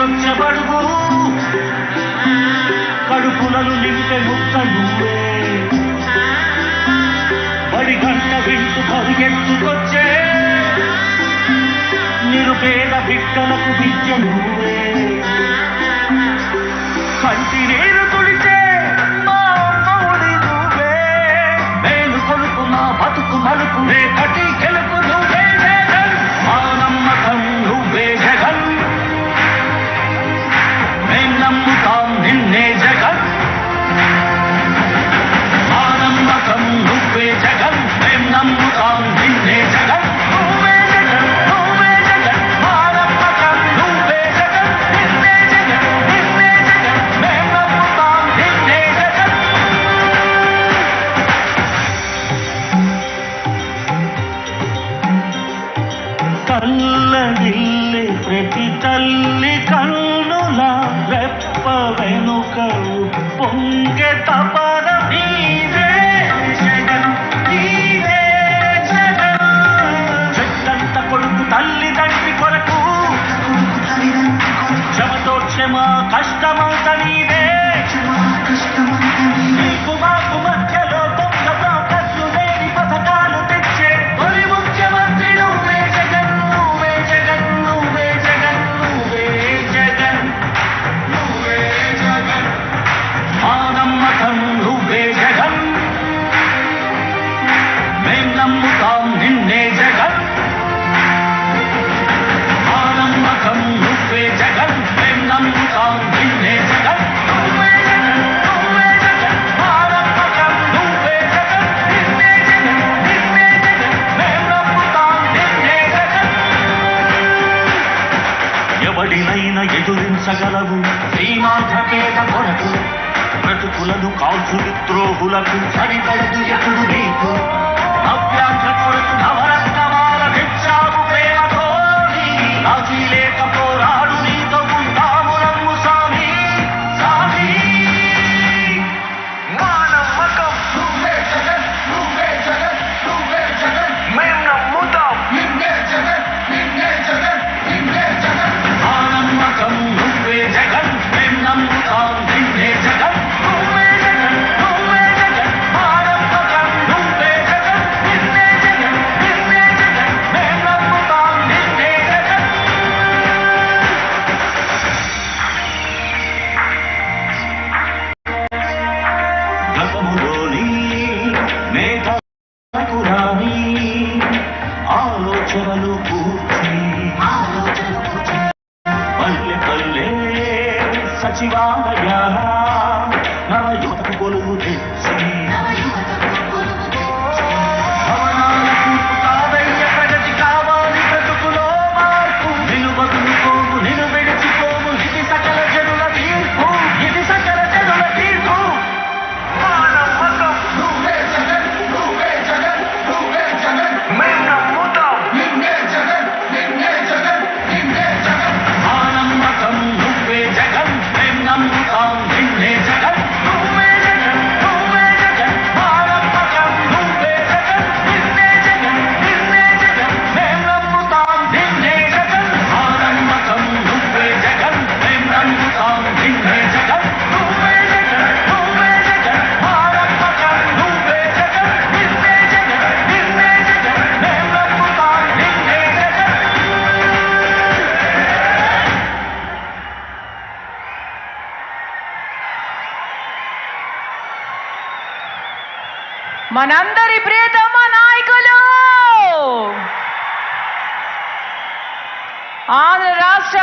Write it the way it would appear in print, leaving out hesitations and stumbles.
బడుగు కడుపులను నింపే ముక్క నువ్వే బడి గంట వింటూ పరిగెత్తుకొచ్చే నిరుపేద బిడ్డలకు విద్య నువ్వే కంటి నీరు తుడిచే మా అమ్మఒడి నువ్వే మేలు కొలుపు మా బతుకు మలుపు రేపటి గెలుపు నువ్వే జగన్ మా నమ్మకం నువ్వే జగన్ మేం నమ్ముతాం నిన్నే జగన్ మా నమ్మకం నువ్వే జగన్ మేం నమ్ముతాం నిన్నే జగన్ నువ్వే జగన్ నువ్వే జగన్ మా నమ్మకం నువ్వే జగన్ నిన్నే జగన్ నిన్నే జగన్ మేం నమ్ముతాం నిన్నే జగన్ కళ్ళగిల్లి ప్రతి తల్లి కన్నుల రెప్ప వెనుక పొంగే తపన నీవే జగన్ నీవే జగన్ చెట్టంత కొడుకు తల్లిదండ్రి కొరకు క్షమతో క్షమ కష్టమంత నీవే నీకు మాకు మధ్యలో దొంగ బ్రోకర్లు లేని పథకాలు తెచ్చే తొలి ముఖ్యమంత్రి నువ్వే జగన్ నువ్వే జగన్ నువ్వే జగన్ నువ్వే జగన్ నువ్వే జగన్ మా నమ్మకం నువ్వే జగన్ మేం నమ్ముతాం నిన్నే జగన్ మా నమ్మకం నువ్వే జగన్ మేం నమ్ముతాం నిన్నే జగన్ నువ్వే జగన్ నువ్వే జగన్ మా నమ్మకం నువ్వే జగన్ నిన్నే జగన్ నిన్నే జగన్ మేం నమ్ముతాం నిన్నే జగన్ ఎవడినైనా ఎదురించగలవు శ్రీమాంధ్ర పేద కొరకు బ్రతుకులను కాల్చు విద్రోహులకు సరిపడదు ఎప్పుడు నీకు నవ్యాంధ్ర కొరకు నవరత్నమాల తెచ్చావు ప్రేమతో రాజీ లేక పోరాడు నీతో ఉంటాము నమ్ము సామి సామి మా నమ్మకం నువ్వే జగన్ నువ్వే జగన్ నువ్వే జగన్ మేం నమ్ముతాం నిన్నే జగన్ నిన్నే జగన్ నిన్నే జగన్ మా నమ్మకం నువ్వే జగన్ మేం నమ్ముతాం నిన్నే జగన్ నువ్వే జగన్ నువ్వే జగన్ మా నమ్మకం నువ్వే జగన్ నిన్నే జగన్ నిన్నే జగన్ మేం నమ్ముతాం నిన్నే జగన్ గతములోని మేఘకు రాని ఆలోచనలు పూర్తి పల్లె పల్లె సచివాలయాల నవయువతకు కొలువు తెచ్చి భవనాల కూర్పు కాదయ్య ప్రగతి కావాలి బ్రతుకులో మార్పు నిన్ను వదులుకోము నిన్ను విడిచిపోము ఇది సకల జనుల తీర్పు ఇది సకల జనుల తీర్పు మా నమ్మకం నువ్వే జగన్ నువ్వే జగన్ నువ్వే జగన్ మేం నమ్ముతాం నిన్నే జగన్ నిన్నే జగన్ నిన్నే జగన్ మా నమ్మకం నువ్వే జగన్ మేం నమ్ముతాం నిన్నే జగన్ నువ్వే జగన్ నువ్వే జగన్ మా నమ్మకం నువ్వే జగన్ నిన్నే జగన్ నిన్నే జగన్ మేం నమ్ముతాం నిన్నే జగన్ మా నమ్మకం నువ్వే జగన్ మేం నమ్ముతాం నిన్నే జగన్ నువ్వే జగన్ నువ్వే జగన్ మా నమ్మకం నువ్వే జగన్ నిన్నే జగన్ నిన్నే జగన్ మేం నమ్ముతాం నిన్నే జగన్ మనందరి ప్రియతమ నాయకులు ఆంధ్ర రాష్ట్ర